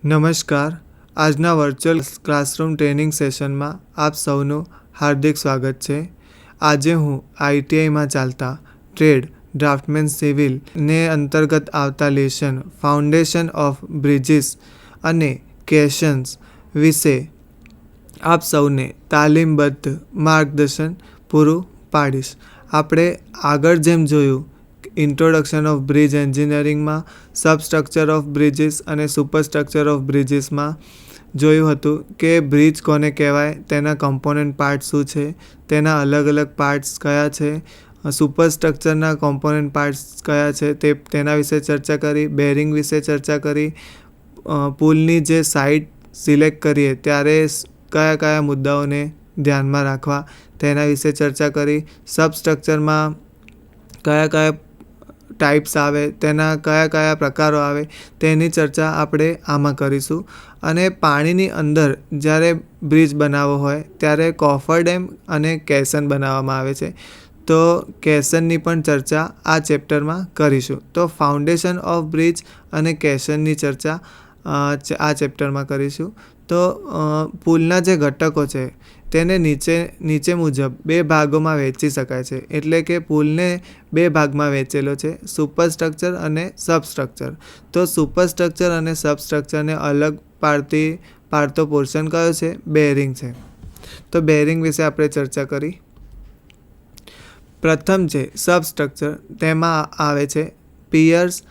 નમસ્કાર. આજના virtual classroom training સેશનમાં આપ સૌનું હાર્દિક સ્વાગત છે. આજે હું આઈટીઆઈમાં ચાલતા ટ્રેડ ડ્રાફ્ટમેન સિવિલ ને અંતર્ગત આવતા લેશન ફાઉન્ડેશન ઓફ બ્રિજીસ અને કેશન્સ વિશે આપ સૌને તાલીમબદ્ધ માર્ગદર્શન પૂરું પાડીશ. આપણે આગળ જેમ જોયું ઇન્ટ્રોડક્શન ઓફ બ્રિજ એન્જિનિયરિંગમાં સબસ્ટ્રક્ચર ઓફ બ્રિજીસ અને સુપરસ્ટ્રક્ચર ઓફ બ્રિજીસમાં જોયું હતું કે બ્રિજ કોને કહેવાય, તેના કમ્પોનન્ટ પાર્ટ શું છે, તેના અલગ અલગ પાર્ટ્સ કયા છે, સુપરસ્ટ્રક્ચરના કોમ્પોનન્ટ પાર્ટ્સ કયા છે તેના વિશે ચર્ચા કરી, બેરિંગ વિશે ચર્ચા કરી, પુલની જે સાઇટ સિલેક્ટ કરીએ ત્યારે કયા કયા મુદ્દાઓને ધ્યાનમાં રાખવા તેના વિશે ચર્ચા કરી, સબસ્ટ્રક્ચરમાં કયા કયા ટાઈપ્સ આવે, તેના કયા કયા પ્રકારો આવે તેની ચર્ચા આપણે આમાં કરીશું. અને પાણીની અંદર જ્યારે બ્રિજ બનાવવો હોય ત્યારે કોફર ડેમ અને કેસન બનાવવામાં આવે છે, તો કેસનની પણ ચર્ચા આ ચેપ્ટરમાં કરીશું. તો ફાઉન્ડેશન ઓફ બ્રિજ અને કેસનની ચર્ચા આ ચેપ્ટરમાં કરીશું. તો પુલના જે ઘટકો છે તેને નીચે મુજબ બે ભાગોમાં વહેંચી શકાય છે. એટલે કે પુલને બે ભાગમાં વહેંચેલો છે, સુપરસ્ટ્રક્ચર અને સબસ્ટ્રક્ચર. તો સુપરસ્ટ્રક્ચર અને સબસ્ટ્રક્ચરને અલગ પાડતો પોર્શન કયો છે? બેરિંગ છે. તો બેરિંગ વિશે આપણે ચર્ચા કરી. પ્રથમ છે સબસ્ટ્રક્ચર. તેમાં આવે છે પિયર્સ,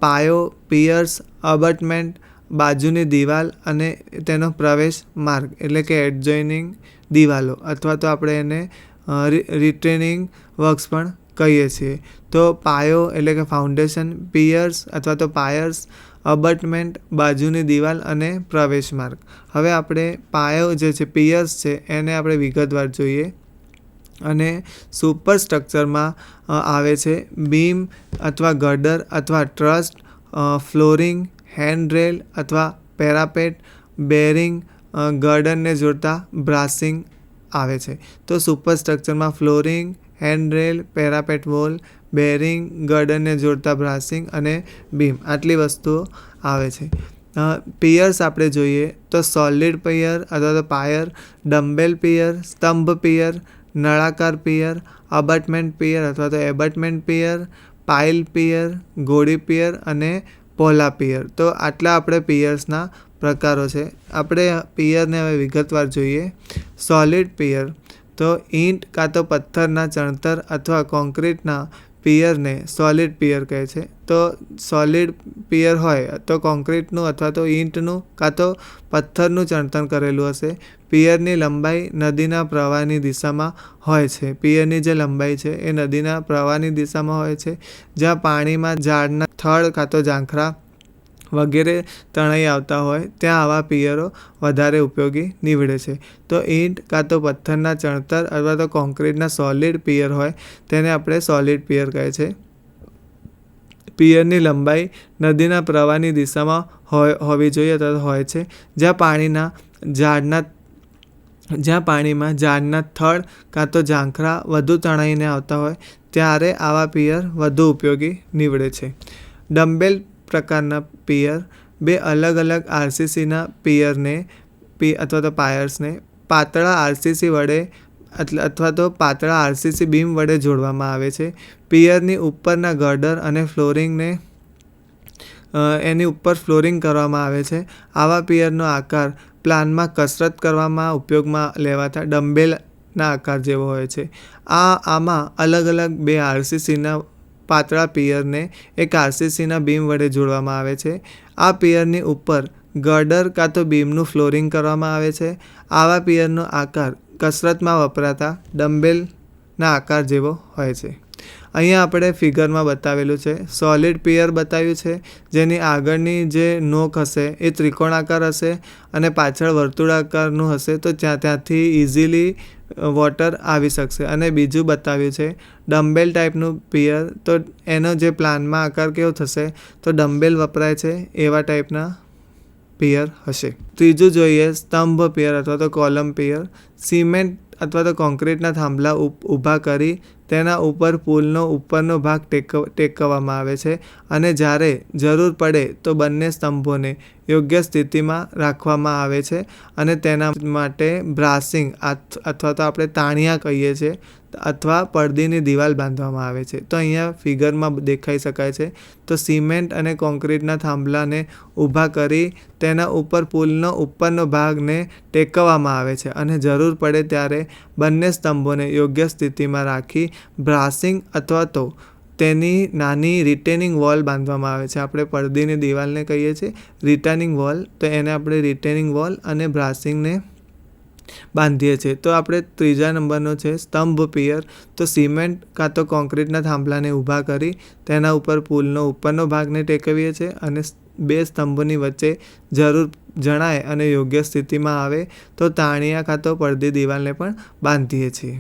પાયો, પિયર્સ, અબટમેન્ટ, બાજુની દિવાલ અને તેનો પ્રવેશ માર્ગ એટલે કે એડજોઇનિંગ દિવાલો, અથવા તો આપણે એને રિટ્રેનિંગ વર્ક્સ પણ કહીએ છીએ. તો પાયો એટલે કે ફાઉન્ડેશન, પિયર્સ અથવા તો પાયર્સ, અબટમેન્ટ, બાજુની દિવાલ અને પ્રવેશ માર્ગ. હવે આપણે પાયો જે છે, પિયર્સ છે, એને આપણે વિગતવાર જોઈએ. અને સુપરસ્ટ્રક્ચરમાં આવે છે બીમ અથવા ગર્ડર અથવા ટ્રસ્ટ, ફ્લોરિંગ, હેન્ડરેલ અથવા પેરાપેટ, બેરિંગ, ગર્ડરને જોડતા બ્રાસિંગ આવે છે. તો સુપરસ્ટ્રક્ચરમાં ફ્લોરિંગ, હેન્ડરેલ, પેરાપેટ વોલ, બેરિંગ, ગર્ડરને જોડતા બ્રાસિંગ અને બીમ, આટલી વસ્તુઓ આવે છે. પિયર્સ આપણે જોઈએ તો સોલિડ પિયર અથવા તો પાયર, ડમ્બેલ પિયર, સ્તંભ પિયર, નળાકાર પિયર, અબટમેન્ટ પિયર અથવા તો એબટમેન્ટ પિયર, પાઇલ પિયર, ગોળી પિયર અને પોલા પિયર. તો આટલા આપણે પિયર્સના પ્રકારો છે. આપણે પિયરને હવે વિગતવાર જોઈએ. સોલિડ પિયર તો ઈંટ કાં તો પથ્થરના ચણતર અથવા કોન્ક્રીટના પિયરને સોલિડ પિયર કહે છે. તો સોલિડ પિયર હોય તો કોન્ક્રીટનું અથવા તો ઈંટનું કાં તો પથ્થરનું ચણતર કરેલું હશે. પિયરની લંબાઈ નદીના પ્રવાહની દિશામાં હોય છે. પિયરની જે લંબાઈ છે એ નદીના પ્રવાહની દિશામાં હોય છે. જ્યાં પાણીમાં ઝાડના થડ કાં તો ઝાંખરા વગેરે તણાઈ આવતા હોય ત્યાં આવા પિયરો વધારે ઉપયોગી નીવડે છે. તો ઈંટ કાં તો પથ્થરના ચણતર અથવા તો કોન્ક્રીટના સોલિડ પિયર હોય તેને આપણે સોલિડ પિયર કહે છે. પિયરની લંબાઈ નદીના પ્રવાહની દિશામાં હોવી જોઈએ અથવા હોય છે. જ્યાં પાણીમાં ઝાડના થડ કાં તો ઝાંખરા વધુ તણાઈને આવતા હોય ત્યારે આવા પિયર વધુ ઉપયોગી નીવડે છે. ડમ્બેલ પ્રકારના પિયર બે અલગ અલગ આરસીસીના પિયરને અથવા તો પાયર્સને પાતળા આરસીસી વડે અથવા તો પાતળા આરસીસી બીમ વડે જોડવામાં આવે છે. પિયરની ઉપરના ગર્ડર અને ફ્લોરિંગને એની ઉપર ફ્લોરિંગ કરવામાં આવે છે. આવા પિયરનો આકાર પ્લાનમાં કસરત કરવામાં ઉપયોગમાં લેવાતા ડમ્બેલના આકાર જેવો હોય છે. આમાં અલગ અલગ બે આરસીસીના પાતળા પિયરને એક આરસીસીના બીમ વડે જોડવામાં આવે છે. આ પિયરની ઉપર ગર્ડર કાં તો બીમનું ફ્લોરિંગ કરવામાં આવે છે. આવા પિયરનો આકાર કસરતમાં વપરાતા ડમ્બેલના આકાર જેવો હોય છે. અહીંયા આપણે ફિગરમાં બતાવેલું છે. સોલિડ પિયર બતાવ્યું છે, જેની આગળની જે નોક હશે એ ત્રિકોણાકાર હશે અને પાછળ વર્તુળાકારનું હશે, તો ત્યાંથી ઇઝીલી વોટર આવી શકશે. અને બીજું બતાવ્યું છે ડમ્બેલ ટાઈપનું પિયર, તો એનો જે પ્લાનમાં આકાર કેવો થશે, તો ડમ્બેલ વપરાય છે એવા ટાઈપના પિયર હશે. ત્રીજું જોઈએ સ્તંભ પિયર અથવા તો કોલમ પિયર. સિમેન્ટ અથવા તો કોન્ક્રીટના થાંભલા ઊભા કરી તેના ઉપર પુલનો ઉપરનો ભાગ ટેકવવામાં આવે છે અને જ્યારે જરૂર પડે તો બંને સ્તંભોને યોગ્ય સ્થિતિમાં રાખવામાં આવે છે અને તેના માટે બ્રાસિંગ અથવા તો આપણે તાણિયા કહીએ છીએ અથવા પડદીની દિવાલ બાંધવામાં આવે છે. તો અહીંયા ફિગરમાં દેખાઈ શકાય છે. તો સિમેન્ટ અને કોન્ક્રીટના થાંભલાને ઊભા કરી તેના ઉપર પુલનો ઉપરનો ભાગને ટેકવવામાં આવે છે અને જરૂર પડે ત્યારે બંને સ્તંભોને યોગ્ય સ્થિતિમાં રાખી બ્રાસિંગ અથવા તો તેની નાની રિટેનિંગ વોલ બાંધવામાં આવે છે. આપણે પડદીની દિવાલને કહીએ છીએ રિટેનિંગ વોલ, તો એને આપણે રિટેનિંગ વોલ અને બ્રાસિંગને બાંધીએ છીએ. તો આપણે ત્રીજા નંબરનો છે સ્તંભ પિયર. તો સિમેન્ટ કાં તો કોન્ક્રીટના થાંભલાને ઊભા કરી તેના ઉપર પુલનો ઉપરનો ભાગને ટેકવીએ છીએ અને બે સ્તંભોની વચ્ચે જરૂર જણાય અને યોગ્ય સ્થિતિમાં આવે તો તાણિયા કાં તો પડદી દિવાલને પણ બાંધીએ છીએ.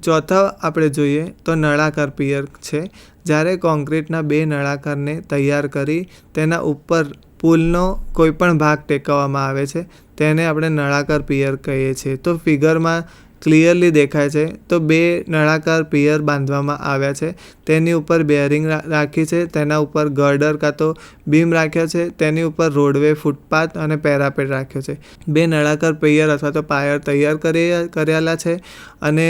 ચોથા આપણે જોઈએ તો નળાકાર પિયર છે. જ્યારે કોન્ક્રીટના બે નળાકારને તૈયાર કરી તેના ઉપર પુલનો કોઈ પણ ભાગ ટેકવવામાં આવે છે તેને આપણે નળાકાર પિયર કહીએ છીએ. તો ફિગરમાં ક્લિયરલી દેખાય છે. તો બે નળાકાર પિયર બાંધવામાં આવ્યા છે. તેની ઉપર બેરિંગ રાખી છે, તેના ઉપર ગર્ડર કાં તો બીમ રાખ્યો છે, તેની ઉપર રોડવે, ફૂટપાથ અને પેરાપેટ રાખ્યો છે. બે નળાકાર પિયર અથવા તો પાયર તૈયાર કરેલા છે અને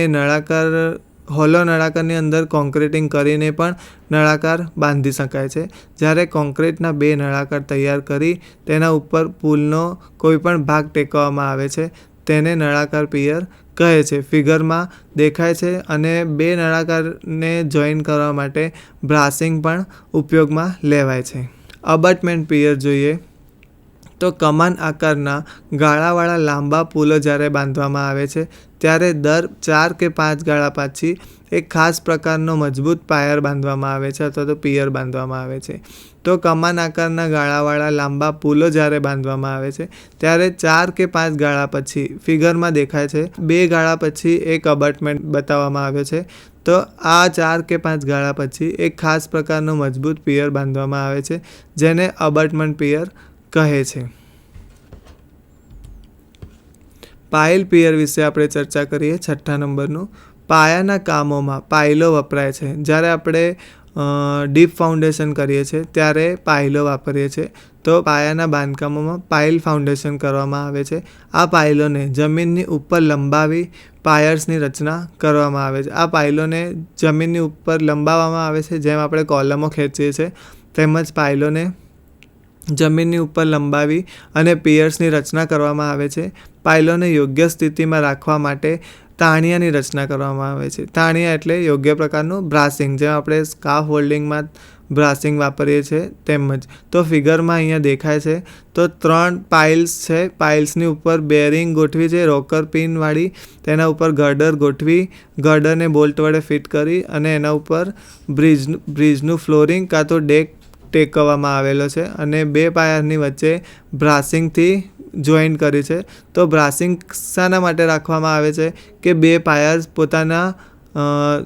હોલો નળાકારની અંદર કોન્ક્રીટિંગ કરીને પણ નળાકાર બાંધી શકાય છે. જ્યારે કોન્ક્રીટના બે નળાકાર તૈયાર કરી તેના ઉપર પુલનો કોઈ પણ ભાગ ટેકવવામાં આવે છે તેને નળાકાર પિયર કહે છે. ફિગરમાં દેખાય છે અને બે નળાકારને જોઈન કરવા માટે બ્રાસિંગ પણ ઉપયોગમાં લેવાય છે. અબટમેન્ટ પિયર જોઈએ તો કમાન આકારના ગાળાવાળા લાંબા પુલો જ્યારે બાંધવામાં આવે છે ત્યારે દર 4 કે 5 ગાળા પાછી એક ખાસ પ્રકારનો મજબૂત પાયર બાંધવામાં આવે છે અથવા તો પિયર બાંધવામાં આવે છે. તો કમાન આકારના ગાળાવાળા લાંબા પુલો જ્યારે બાંધવામાં આવે છે ત્યારે 4 કે 5 ગાળા પછી ફિગરમાં દેખાય છે 2 ગાળા પછી એક અબટમેન્ટ બતાવવામાં આવ્યો છે. તો આ 4 કે 5 ગાળા પછી એક ખાસ પ્રકારનો મજબૂત પિયર બાંધવામાં આવે છે જેને અબટમેન્ટ પિયર કહે છે. પાઇલ પિયર વિશે આપણે ચર્ચા કરીએ. છઠ્ઠા નંબરનું, પાયાના કામોમાં પાયલો વપરાય છે. જ્યારે આપણે ડીપ ફાઉન્ડેશન કરીએ છીએ ત્યારે પાયલો વાપરીએ છીએ. તો પાયાના બાંધકામોમાં પાઇલ ફાઉન્ડેશન કરવામાં આવે છે. આ પાયલોને જમીનની ઉપર લંબાવી પાયર્સની રચના કરવામાં આવે છે. આ પાયલોને જમીનની ઉપર લંબાવવામાં આવે છે જેમ આપણે કોલમો ખેંચીએ છીએ તેમજ પાયલોને જમીનની ઉપર લંબાવી અને પિયર્સની રચના કરવામાં આવે છે. પાયલોને યોગ્ય સ્થિતિમાં રાખવા માટે તાણિયાની રચના કરવામાં આવે છે. તાણિયા એટલે યોગ્ય પ્રકારનું બ્રાસિંગ, જેમ આપણે સ્કાફ હોલ્ડિંગમાં બ્રાસિંગ વાપરીએ છીએ તેમજ. તો ફિગરમાં અહીંયા દેખાય છે તો 3 પાઇલ્સ છે. પાઇલ્સની ઉપર બેરિંગ ગોઠવી છે રોકર પિનવાળી, તેના ઉપર ગર્ડર ગોઠવી ગર્ડરને બોલ્ટ વડે ફિટ કરી અને એના ઉપર બ્રિજનું ફ્લોરિંગ કાં તો ડેક ટેકવવામાં આવેલો છે અને બે પાયરની વચ્ચે બ્રાસિંગથી જોઈન્ટ કરી છે. તો બ્રાસિંગ શાના માટે રાખવામાં આવે છે કે બે પાયર્સ પોતાના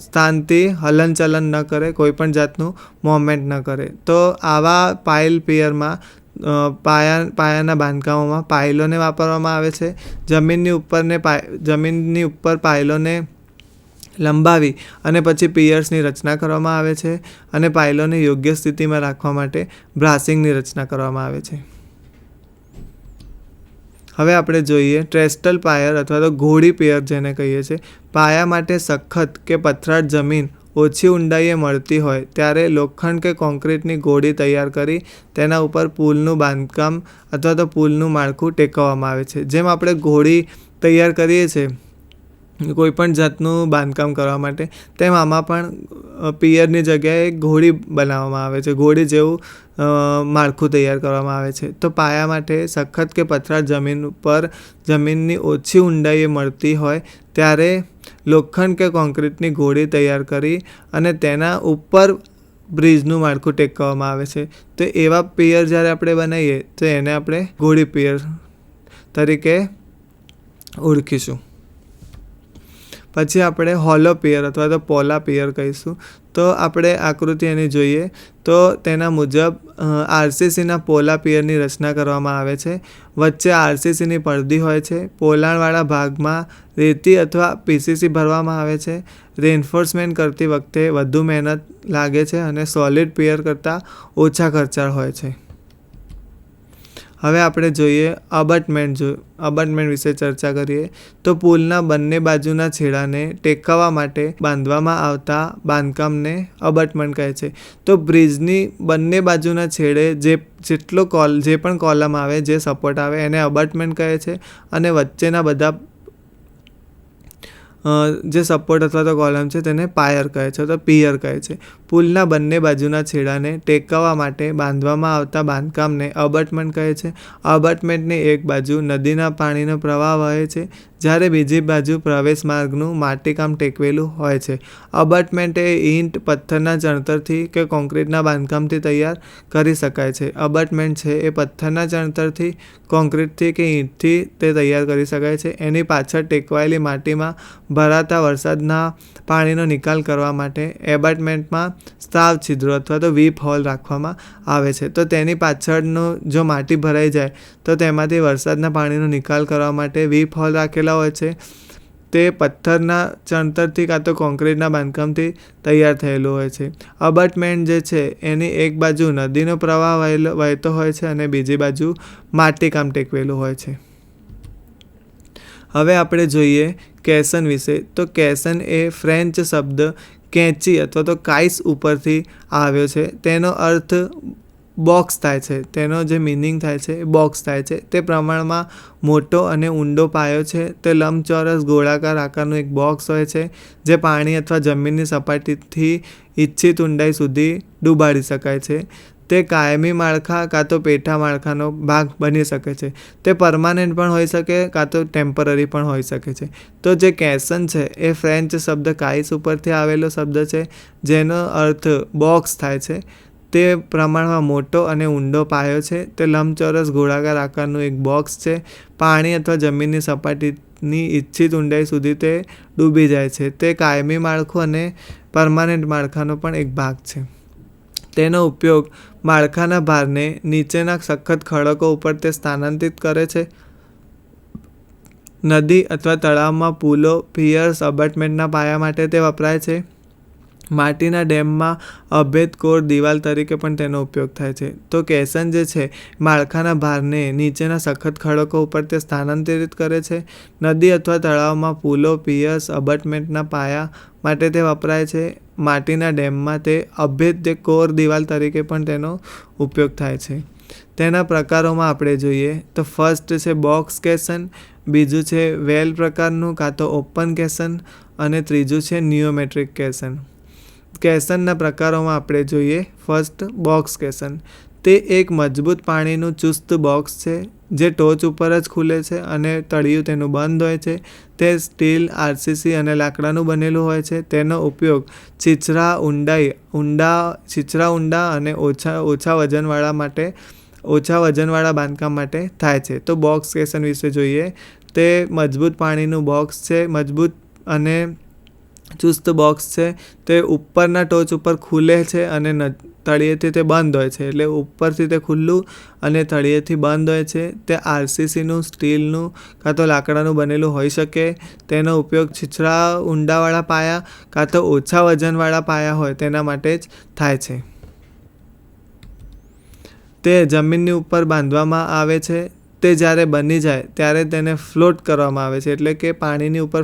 સ્થાનથી હલનચલન ન કરે, કોઈ પણ જાતનું મોમેન્ટ ન કરે. તો આવા પાઇલ પિયરમાં પાયાના બાંધકામોમાં પાયલોને વાપરવામાં આવે છે. જમીનની ઉપર પાયલોને લંબાવી અને પછી પિયર્સની રચના કરવામાં આવે છે અને પાયલોને યોગ્ય સ્થિતિમાં રાખવા માટે બ્રાસિંગની રચના કરવામાં આવે છે. હવે આપણે જોઈએ ટ્રેસ્ટલ પાયર અથવા તો ઘોડી પિયર જેને કહીએ છીએ. પાયા માટે સખત કે પથરાળ જમીન ઓછી ઊંડાઈએ મળતી હોય ત્યારે લોખંડ કે કોન્ક્રીટની ઘોડી તૈયાર કરી તેના ઉપર પુલનું બાંધકામ અથવા તો પુલનું માળખું ટેકવવામાં આવે છે. જેમ આપણે ઘોડી તૈયાર કરીએ છીએ કોઈ પણ જાતનું બાંધકામ કરવા માટે, તેમ આમાં પણ પિયરની જગ્યાએ ઘોડી બનાવવામાં આવે છે, ઘોડી જેવું માળખું તૈયાર કરવામાં આવે છે. તો પાયા માટે સખત કે પથરાળ જમીન ઉપર જમીનની ઓછી ઊંડાઈએ મળતી હોય ત્યારે લોખંડ કે કોન્ક્રીટની ઘોડી તૈયાર કરી અને તેના ઉપર બ્રિજનું માળખું ટેકવવામાં આવે છે. તો એવા પિયર જ્યારે આપણે બનાવીએ તો એને આપણે ઘોડી પિયર તરીકે ઓળખીશું. પછી આપણે હોલો પિયર અથવા તો પોલા પિયર કહીશું. તો આપણે આકૃતિ એની જોઈએ તો તેના મુજબ આરસીસીના પોલા પિયરની રચના કરવામાં આવે છે. વચ્ચે આરસીસીની પડદી હોય છે. પોલાણવાળા ભાગમાં રેતી અથવા પીસીસી ભરવામાં આવે છે. રેન્ફોર્સમેન્ટ કરતી વખતે વધુ મહેનત લાગે છે અને સોલિડ પિયર કરતાં ઓછા ખર્ચાળ હોય છે. હવે આપણે જોઈએ અબટમેન્ટ વિશે ચર્ચા કરીએ તો પુલના બંને બાજુના છેડાને ટેકવવા માટે બાંધવામાં આવતા બાંધકામને અબટમેન્ટ કહે છે. તો બ્રિજની બંને બાજુના છેડે જે પણ કોલમ આવે, જે સપોર્ટ આવે એને અબટમેન્ટ કહે છે અને વચ્ચેના બધા જે સપોર્ટ અથવા તો કોલમ છે તેને પાયર કહે છે, તો પિયર કહે છે. પુલના બંને બાજુના છેડાને ટેકવવા માટે બાંધવામાં આવતા બાંધકામને અબટમેન્ટ કહે છે. અબટમેન્ટની એક બાજુ નદીના પાણીનો પ્રવાહ વહે છે, જ્યારે બીજી બાજુ પ્રવેશ માર્ગનું માટીકામ ટેકવેલું હોય છે. અબટમેન્ટ એ ઈંટ, પથ્થરના ચણતરથી કે કોન્ક્રીટના બાંધકામથી તૈયાર કરી શકાય છે. અબટમેન્ટ છે એ પથ્થરના ચણતરથી, કોન્ક્રીટથી કે ઈંટથી તે તૈયાર કરી શકાય છે. એની પાછળ ટેકવાયેલી માટીમાં ભરાતા વરસાદના પાણીનો નિકાલ કરવા માટે એબટમેન્ટમાં સ્તાવ છિદ્રો અથવા તો વીપ હોલ રાખવામાં આવે છે. તો તેની પાછળનું જો માટી ભરાઈ જાય તો તેમાંથી વરસાદના પાણીનો નિકાલ કરવા માટે વીપ હોલ રાખેલા હોય છે. તે પથ્થરના ચણતરથી કાં તો કોન્ક્રીટના બાંધકામથી તૈયાર થયેલું હોય છે. અબટમેન્ટ જે છે એની એક બાજુ નદીનો પ્રવાહ વહેતો હોય છે અને બીજી બાજુ માટીકામ ટેકવેલું હોય છે. હવે આપણે જોઈએ કેસન વિશે. તો કેસન એ ફ્રેન્ચ શબ્દ કેંચી અથવા તો કાઈસ ઉપરથી આવ્યો છે. તેનો અર્થ બોક્સ થાય છે. તેનો જે મિનિંગ થાય છે એ બોક્સ થાય છે. તે પ્રમાણમાં મોટો અને ઊંડો પાયો છે. તે લંબચોરસ ગોળાકાર આકારનું એક બોક્સ હોય છે જે પાણી અથવા જમીનની સપાટીથી ઇચ્છિત ઊંડાઈ સુધી ડૂબાડી શકાય છે. તે કાયમી માળખા કાં તો પેટા માળખાનો ભાગ બની શકે છે. તે પરમાનન્ટ પણ હોઈ શકે કાં તો ટેમ્પરરી પણ હોઈ શકે છે. તો જે કેસન છે એ ફ્રેન્ચ શબ્દ કાઈસ ઉપરથી આવેલો શબ્દ છે જેનો અર્થ બોક્સ થાય છે. તે પ્રમાણમાં મોટો અને ઊંડો પાયો છે. તે લંબચોરસ ગોળાકાર આકારનું એક બોક્સ છે. પાણી અથવા જમીનની સપાટીની ઇચ્છિત ઊંડાઈ સુધી તે ડૂબી જાય છે. તે કાયમી માળખું અને પરમાનન્ટ માળખાનો પણ એક ભાગ છે. તેનો ઉપયોગ માળખાના ભારને નીચેના સખત ખડકો ઉપર તે સ્થાનાંતરિત કરે છે. નદી અથવા તળાવમાં પુલો, પિયર્સ, અબટમેન્ટના પાયા માટે તે વપરાય છે. માટીના ડેમમાં અભેદ કોર દિવાલ તરીકે પણ તેનો ઉપયોગ થાય છે. તો કેસન જે છે માળખાના ભારને નીચેના સખત ખડકો ઉપર તે સ્થાનાંતરિત કરે છે. નદી અથવા તળાવમાં પુલો, પિયર્સ, અબટમેન્ટના પાયા માટે તે વપરાય છે. માટીના ડેમમાં તે અભેદ્ય કોર દિવાલ તરીકે પણ તેનો ઉપયોગ થાય છે. તેના પ્રકારોમાં આપણે જોઈએ તો ફર્સ્ટ છે બોક્સ કેસન, બીજું છે વેલ પ્રકારનું કાં તો ઓપન કેસન અને ત્રીજું છે નિયોમેટ્રિક કેસન. કેસનના પ્રકારોમાં આપણે જોઈએ ફર્સ્ટ બોક્સ કેસન. તે એક મજબૂત પાણીનું ચુસ્ત બોક્સ છે જે ટોચ ઉપર જ ખુલે છે અને તળિયું તેનું બંધ હોય છે. તે સ્ટીલ, આરસીસી અને લાકડાનું બનેલું હોય છે. તેનો ઉપયોગ છીછરા ઊંડા અને ઓછા વજનવાળા બાંધકામ માટે થાય છે. તો બોક્સ કેસન વિશે જોઈએ. તે મજબૂત પાણીનું બોક્સ છે. મજબૂત અને ચુસ્ત બોક્સ છે. તે ઉપરના ટોચ ઉપર ખુલે છે અને તળિયેથી તે બંધ હોય છે. એટલે ઉપરથી તે ખુલ્લું અને તળિયેથી બંધ હોય છે. તે આરસીસીનું, સ્ટીલનું કાં તો લાકડાનું બનેલું હોઈ શકે. તેનો ઉપયોગ છીછરા ઊંડાવાળા પાયા કાં તો ઓછા વજનવાળા પાયા હોય તેના માટે જ થાય છે. તે જમીનની ઉપર બાંધવામાં આવે છે. તે જ્યારે બની જાય ત્યારે તેને ફ્લોટ કરવામાં આવે છે. એટલે કે પાણીની ઉપર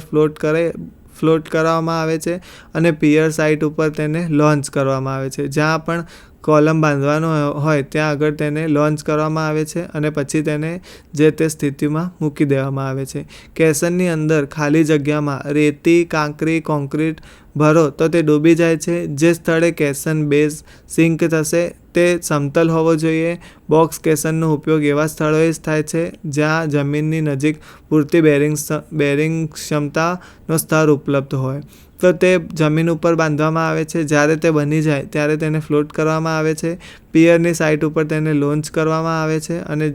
ફ્લોટ કરવામાં આવે છે અને પિયર સાઇટ ઉપર તેને લોન્ચ કરવામાં આવે છે. જ્યાં પણ કોલમ બાંધવાનો હોય ત્યાં આગળ તેને લોન્ચ કરવામાં આવે છે અને પછી તેને જે તે સ્થિતિમાં મૂકી દેવામાં આવે છે. કેસનની અંદર ખાલી જગ્યામાં રેતી, કાંકરી, કોન્ક્રીટ ભરો તો તે ડૂબી જાય છે. જે સ્થળે કેસન બેઝ સિંક થશે તે સમતલ હોવો જોઈએ. બોક્સ કેસનનો ઉપયોગ એવા સ્થળોએ જ થાય છે જ્યાં જમીનની નજીક પૂરતી બેરિંગ ક્ષમતાનો સ્તર ઉપલબ્ધ હોય. તો તે જમીન ઉપર બાંધવામાં આવે છે. જ્યારે તે બની જાય ત્યારે તેને ફ્લોટ કરવામાં આવે છે. પિયરની સાઇટ ઉપર તેને લોન્ચ કરવામાં આવે છે અને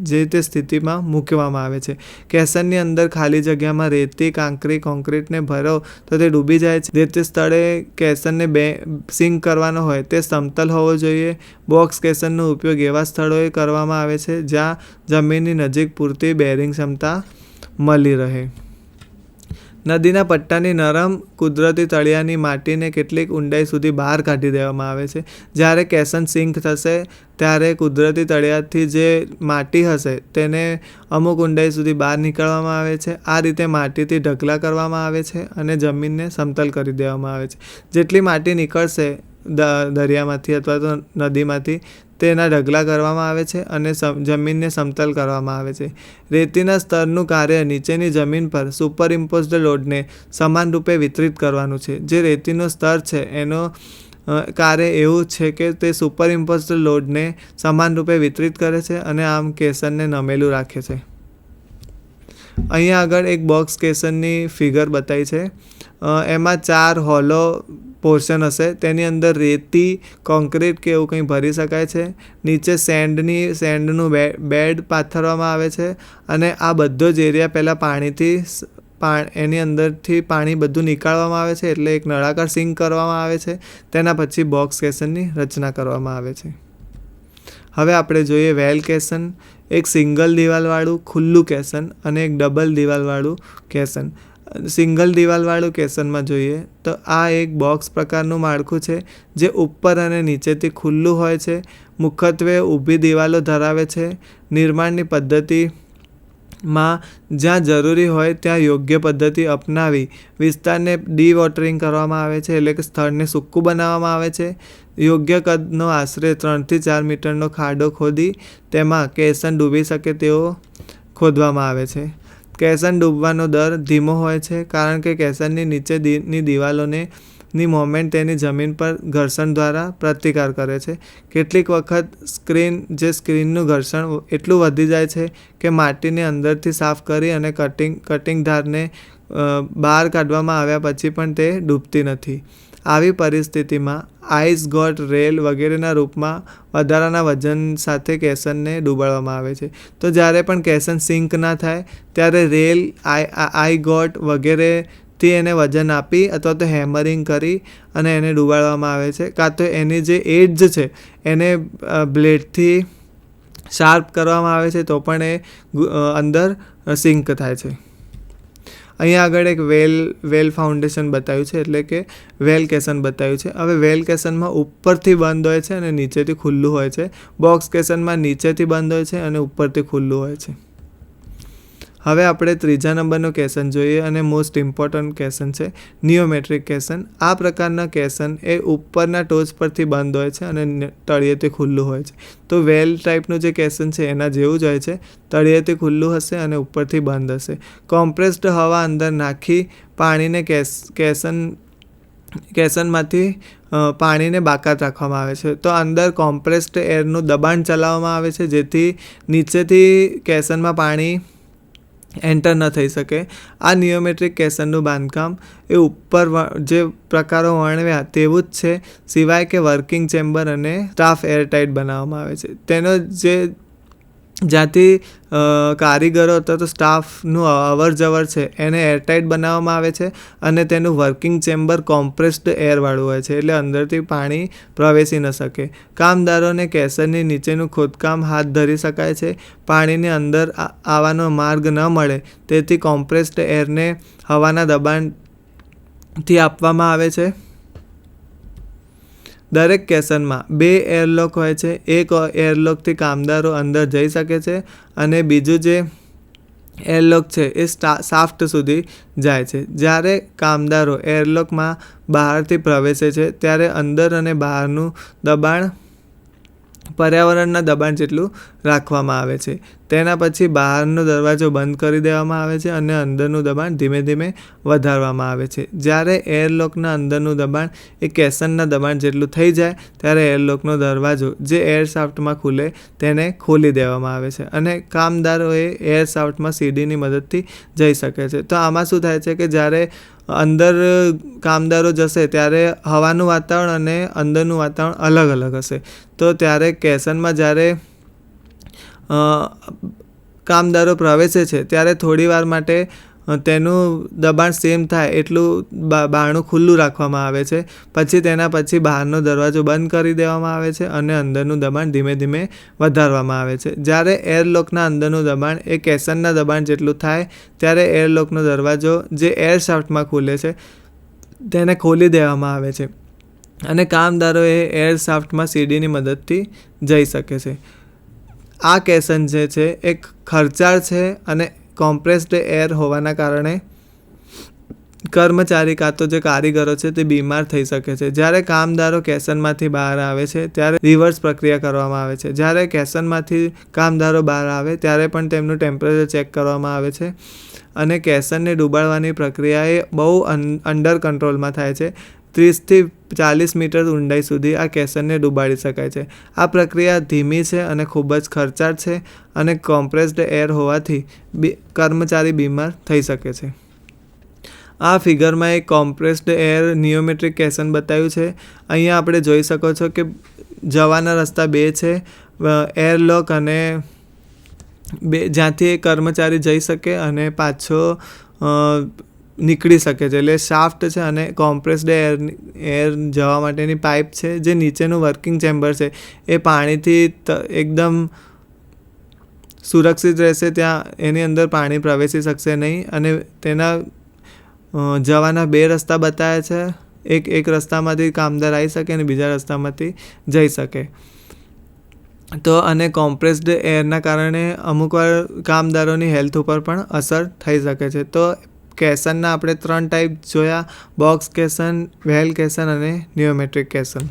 જે તે સ્થિતિમાં મૂકવામાં આવે છે. કેસનની અંદર ખાલી જગ્યામાં રેતી, કાંકરી, કોન્ક્રીટને ભરો તો તે ડૂબી જાય છે. જે તે સ્થળે કેસનને સિંક કરવાનો હોય તે સમતલ હોવો જોઈએ. બોક્સ કેસનનો ઉપયોગ એવા સ્થળોએ કરવામાં આવે છે જ્યાં જમીનની નજીક પૂરતી બેરિંગ ક્ષમતા મળી રહે. નદીના પટ્ટાની નરમ કુદરતી તળિયાની માટીને કેટલીક ઊંડાઈ સુધી બહાર કાઢી દેવામાં આવે છે. જ્યારે કેસન સિંક થશે ત્યારે કુદરતી તળિયાથી જે માટી હશે તેને અમુક ઊંડાઈ સુધી બહાર નીકાળવામાં આવે છે. આ રીતે માટીથી ઢગલા કરવામાં આવે છે અને જમીનને સમતલ કરી દેવામાં આવે છે. જેટલી માટી નીકળશે દરિયામાંથી અથવા તો નદીમાંથી તેના ઢગલા કરવામાં આવે છે અને જમીનને સમતલ કરવામાં આવે છે. રેતીના સ્તરનું કાર્ય નીચેની જમીન પર સુપરઇમ્પોઝ્ડ લોડને સમાનરૂપે વિતરિત કરવાનું છે. જે રેતીનું સ્તર છે એનો કાર્ય એવું છે કે તે સુપરઇમ્પોઝ્ડ લોડને સમાનરૂપે વિતરિત કરે છે અને આમ કેસનને નમેલું રાખે છે. અહીંયા આગળ એક બોક્સ કેસનની ફિગર બતાવી છે. એમાં 4 હોલો પોર્શન હશે. તેની અંદર રેતી, કોન્ક્રીટ કે એવું કંઈ ભરી શકાય છે. નીચે સેન્ડનું બેડ પાથરવામાં આવે છે અને આ બધો જ એરિયા પહેલાં એની અંદરથી પાણી બધું નીકાળવામાં આવે છે. એટલે એક નળાકાર સિંક કરવામાં આવે છે. તેના પછી બોક્સ કેસનની રચના કરવામાં આવે છે. હવે આપણે જોઈએ વેલ કેસન. એક સિંગલ દિવાલવાળું ખુલ્લું કેસન અને એક ડબલ દિવાલવાળું કેસન. સિંગલ દિવાલવાળું કેસનમાં જોઈએ તો આ એક બોક્સ પ્રકારનું માળખું છે જે ઉપર અને નીચેથી ખુલ્લું હોય છે. મુખ્યત્વે ઊભી દિવાલો ધરાવે છે. નિર્માણની પદ્ધતિમાં જ્યાં જરૂરી હોય ત્યાં યોગ્ય પદ્ધતિ અપનાવી વિસ્તારને ડી-વોટરિંગ કરવામાં આવે છે. એટલે કે સ્થળને સૂકું બનાવવામાં આવે છે. યોગ્ય કદનો આશરે 3 થી 4 મીટરનો ખાડો ખોદી તેમાં કેસન ડૂબી શકે તેવો ખોદવામાં આવે છે. કેસન ડૂબવાનો દર ધીમો હોય છે કારણ કે કેસનની નીચેની દિવાલોની મોમેન્ટ તેની જમીન પર ઘર્ષણ દ્વારા પ્રતિકાર કરે છે. કેટલીક વખત સ્ક્રીનનું ઘર્ષણ એટલું વધી જાય છે કે માટીને અંદરથી સાફ કરી અને કટિંગ ધારને બહાર કાઢવામાં આવ્યા પછી પણ તે ડૂબતી નથી. આવી પરિસ્થિતિમાં આઈસ, ગોટ, રેલ વગેરેના રૂપમાં વધારાના વજન સાથે કેસનને ડૂબાડવામાં આવે છે. તો જ્યારે પણ કેસન સિંક ના થાય ત્યારે રેલ, આઈ-ગોટ વગેરેથી એને વજન આપી અથવા તો હેમરિંગ કરી અને એને ડૂબાડવામાં આવે છે. કાં તો એની જે એડ્જ છે એને બ્લેડથી શાર્પ કરવામાં આવે છે તો પણ એ અંદર સિંક થાય છે. અહીંયા આગળ એક વેલ ફાઉન્ડેશન બતાવ્યું છે, એટલે કે વેલ કેસન બતાવ્યું છે. હવે વેલ કેસનમાં ઉપરથી બંધ હોય છે અને નીચેથી ખુલ્લું હોય છે. બોક્સ કેસનમાં નીચેથી બંધ હોય છે અને ઉપરથી ખુલ્લું હોય છે. હવે આપણે ત્રીજા નંબરનું કેસન જોઈએ અને મોસ્ટ ઇમ્પોર્ટન્ટ કેસન છે નિયોમેટ્રિક કેસન. આ પ્રકારના કેસન એ ઉપરના ટોચ પરથી બંધ હોય છે અને તળિયેથી ખુલ્લું હોય છે. તો વેલ ટાઈપનું જે કેસન છે એના જેવું જ હોય છે. તળિયેથી ખુલ્લું હશે અને ઉપરથી બંધ હશે. કોમ્પ્રેસ્ડ હવા અંદર નાખી પાણીને કેસનમાંથી પાણીને બાકાત રાખવામાં આવે છે. તો અંદર કોમ્પ્રેસ્ડ એરનું દબાણ ચલાવવામાં આવે છે જેથી નીચેથી કેસનમાં પાણી એન્ટર ન થઈ શકે. આ નિયોમેટ્રિક કેસનનું બાંધકામ એ ઉપર જે પ્રકારો વર્ણવ્યા તેવું જ છે, સિવાય કે વર્કિંગ ચેમ્બર અને સ્ટાફ એરટાઇટ બનાવવામાં આવે છે. તેનો જ્યાંથી કારીગરો અથવા તો સ્ટાફનું અવર જવર છે એને એરટાઇટ બનાવવામાં આવે છે અને તેનું વર્કિંગ ચેમ્બર કોમ્પ્રેસ્ડ એરવાળું હોય છે, એટલે અંદરથી પાણી પ્રવેશી ન શકે. કામદારોને કેસનની નીચેનું ખોદકામ હાથ ધરી શકાય છે. પાણીને અંદર આવવાનો માર્ગ ન મળે તેથી કોમ્પ્રેસ્ડ એરને હવાના દબાણથી આપવામાં આવે છે. દરેક કેસનમાં 2 એરલોક હોય છે. એક એરલોકથી કામદારો અંદર જઈ શકે છે અને બીજું જે એરલોક છે એ શાફ્ટ સુધી જાય છે. જ્યારે કામદારો એરલોકમાં બહારથી પ્રવેશે છે ત્યારે અંદર અને બહારનું દબાણ પર્યાવરણના દબાણ જેટલું રાખવામાં આવે છે. તેના પછી બહારનો દરવાજો બંધ કરી દેવામાં આવે છે અને અંદરનું દબાણ ધીમે ધીમે વધારવામાં આવે છે. જ્યારે એરલોકના અંદરનું દબાણ એ કેસનના દબાણ જેટલું થઈ જાય ત્યારે એરલોકનો દરવાજો જે એર શાફ્ટમાં ખુલે તેને ખોલી દેવામાં આવે છે અને કામદારોએ એર શાફ્ટમાં સીડીની મદદથી જઈ શકે છે. તો આમાં શું થાય છે કે જ્યારે અંદર કામદારો જશે ત્યારે હવાનું વાતાવરણ અને અંદરનું વાતાવરણ અલગ અલગ હશે. તો ત્યારે કેસનમાં જ્યારે કામદારો પ્રવેશે છે ત્યારે થોડીવાર માટે તેનું દબાણ સેમ થાય એટલું બારણું ખુલ્લું રાખવામાં આવે છે. પછી તેના પછી બહારનો દરવાજો બંધ કરી દેવામાં આવે છે અને અંદરનું દબાણ ધીમે ધીમે વધારવામાં આવે છે. જ્યારે એરલોકના અંદરનું દબાણ એ કેસનના દબાણ જેટલું થાય ત્યારે એરલોકનો દરવાજો જે એર શાફ્ટમાં ખુલે છે તેને ખોલી દેવામાં આવે છે અને કામદારો એ એર શાફ્ટમાં સીડીની મદદથી જઈ શકે છે. આ કેસન જે છે એ ખર્ચાળ છે અને કોમ્પ્રેસ્ડ એર હોવાના કારણે કર્મચારી કાં તો જે કારીગરો છે તે બીમાર થઈ શકે છે. જ્યારે કામદારો કેસનમાંથી બહાર આવે છે ત્યારે રિવર્સ પ્રક્રિયા કરવામાં આવે છે. જ્યારે કેસનમાંથી કામદારો બહાર આવે ત્યારે પણ તેમનું ટેમ્પરેચર ચેક કરવામાં આવે છે અને કેસનને ડૂબાડવાની પ્રક્રિયા એ બહુ અંડર કંટ્રોલમાં થાય છે. 30થી 40 મીટર ઊંડાઈ સુધી આ કેસનને ડૂબાડી શકાય છે. આ પ્રક્રિયા ધીમી છે અને ખૂબ જ ખર્ચાળ છે અને કોમ્પ્રેસ્ડ એર હોવાથી કર્મચારી બીમાર થઈ શકે છે. આ ફિગરમાં એક કોમ્પ્રેસ્ડ એર નિયોમેટ્રિક કેસન બતાવ્યું છે. અહીંયા આપણે જોઈ શકો છો કે જવાના રસ્તા 2 છે, એરલોક અને જ્યાંથી કર્મચારી જઈ શકે અને પાછો નીકળી શકે છે. એટલે શાફ્ટ છે અને કોમ્પ્રેસ્ડ એર જવા માટેની પાઇપ છે. જે નીચેનું વર્કિંગ ચેમ્બર છે એ પાણીથી એકદમ સુરક્ષિત રહેશે. ત્યાં એની અંદર પાણી પ્રવેશી શકશે નહીં અને તેના જવાના 2 રસ્તા બતાવ્યા છે. એક રસ્તામાંથી કામદાર આવી શકે અને બીજા રસ્તામાંથી જઈ શકે. તો અને કોમ્પ્રેસ્ડ એરના કારણે અમુકવાર કામદારોની હેલ્થ ઉપર પણ અસર થઈ શકે છે. તો કેસનના આપણે 3 ટાઈપ જોયા: બોક્સ કેસન, વેલ કેસન અને નિયોમેટ્રિક કેસન.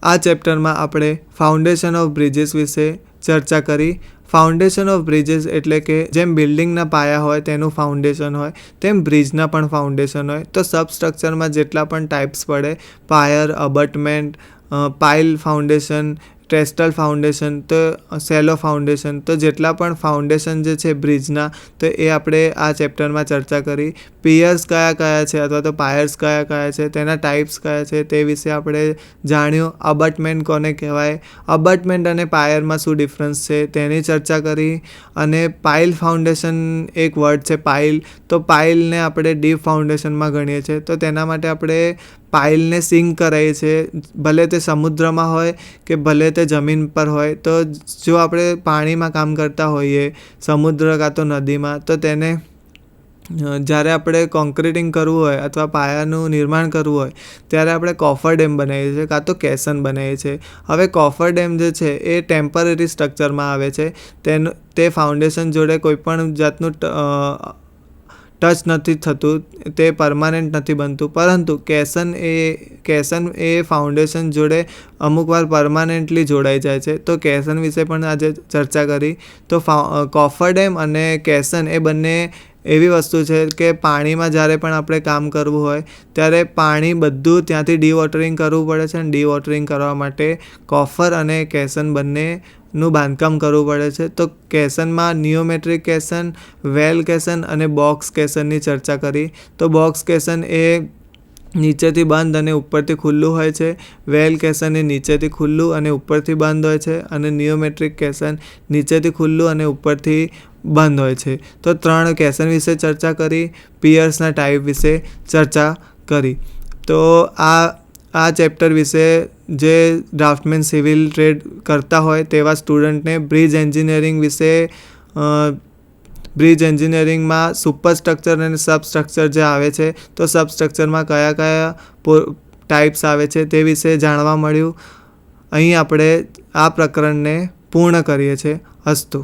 આ ચેપ્ટરમાં આપણે ફાઉન્ડેશન ઓફ બ્રિજીસ વિશે ચર્ચા કરી. ફાઉન્ડેશન ઓફ બ્રિજીસ એટલે કે જેમ બિલ્ડિંગના પાયા હોય તેનું ફાઉન્ડેશન હોય તેમ બ્રિજના પણ ફાઉન્ડેશન હોય. તો સબસ્ટ્રક્ચરમાં જેટલા પણ ટાઈપ્સ પડે, પાયર, અબટમેન્ટ, પાઇલ ફાઉન્ડેશન, ટ્રેસ્ટલ ફાઉન્ડેશન, તો સેલો ફાઉન્ડેશન, તો જેટલા પણ ફાઉન્ડેશન જે છે બ્રિજના, તો એ આપણે આ ચેપ્ટરમાં ચર્ચા કરી. પિયર્સ કયા કયા છે અથવા તો પાયર્સ કયા કયા છે, તેના ટાઈપ્સ કયા છે તે વિશે આપણે જાણ્યું. અબટમેન્ટ કોને કહેવાય, અબટમેન્ટ અને પાયરમાં શું ડિફરન્સ છે તેની ચર્ચા કરી. અને પાઇલ ફાઉન્ડેશન એક વર્ડ છે પાઇલ, તો પાઇલને આપણે ડીપ ફાઉન્ડેશનમાં ગણીએ છીએ. તો તેના માટે આપણે પાઇલને સિંક કરાવીએ છીએ, ભલે તે સમુદ્રમાં હોય કે ભલે તે જમીન પર હોય. તો જો આપણે પાણીમાં કામ કરતા હોઈએ, સમુદ્ર કાં તો નદીમાં, તો તેને જ્યારે આપણે કોન્ક્રીટિંગ કરવું હોય અથવા પાયાનું નિર્માણ કરવું હોય ત્યારે આપણે કોફર ડેમ બનાવીએ છીએ કાં તો કેસન બનાવીએ છીએ. હવે કોફર ડેમ જે છે એ ટેમ્પરરી સ્ટ્રક્ચરમાં આવે છે. તે ફાઉન્ડેશન જોડે કોઈપણ જાતનું ટચ નથી થતું, તે પરમાનન્ટ નથી બનતું. પરંતુ કેસન એ ફાઉન્ડેશન જોડે અમુકવાર પરમાનન્ટલી જોડાઈ જાય છે. તો કેસન વિશે પણ આજે ચર્ચા કરી. તો કોફર ડેમ અને કેસન એ બંને એવી વસ્તુ છે કે પાણીમાં જ્યારે પણ આપણે કામ કરવું હોય ત્યારે પાણી બધું ત્યાંથી ડીવોટરિંગ કરવું પડે છે અને ડીવોટરિંગ કરવા માટે કોફર અને કેસન બંનેનું બાંધકામ કરવું પડે છે. તો કેસનમાં નિયોમેટ્રિક કેસન, વેલ કેસન અને બોક્સ કેસનની ચર્ચા કરી. તો બોક્સ કેસન એ નીચેથી બંધ અને ઉપરથી ખુલ્લું હોય છે. વેલ કેસન એ નીચેથી ખુલ્લું અને ઉપરથી બંધ હોય છે. અને નિયોમેટ્રિક કેસન નીચેથી ખુલ્લું અને ઉપરથી બંધ હોય છે. તો 3 કેસન વિશે ચર્ચા કરી, પિયર્સના ટાઈપ વિશે ચર્ચા કરી. તો આ ચેપ્ટર વિશે જે ડ્રાફ્ટમેન સિવિલ ટ્રેડ કરતા હોય તેવા સ્ટુડન્ટને બ્રિજ એન્જિનિયરિંગ વિશે, બ્રિજ એન્જિનિયરિંગમાં સુપરસ્ટ્રક્ચર અને સબસ્ટ્રક્ચર જે આવે છે, તો સબસ્ટ્રક્ચરમાં કયા કયા ટાઈપ્સ આવે છે તે વિશે જાણવા મળ્યું. અહીં આપણે આ પ્રકરણને પૂર્ણ કરીએ છીએ. અસ્તુ.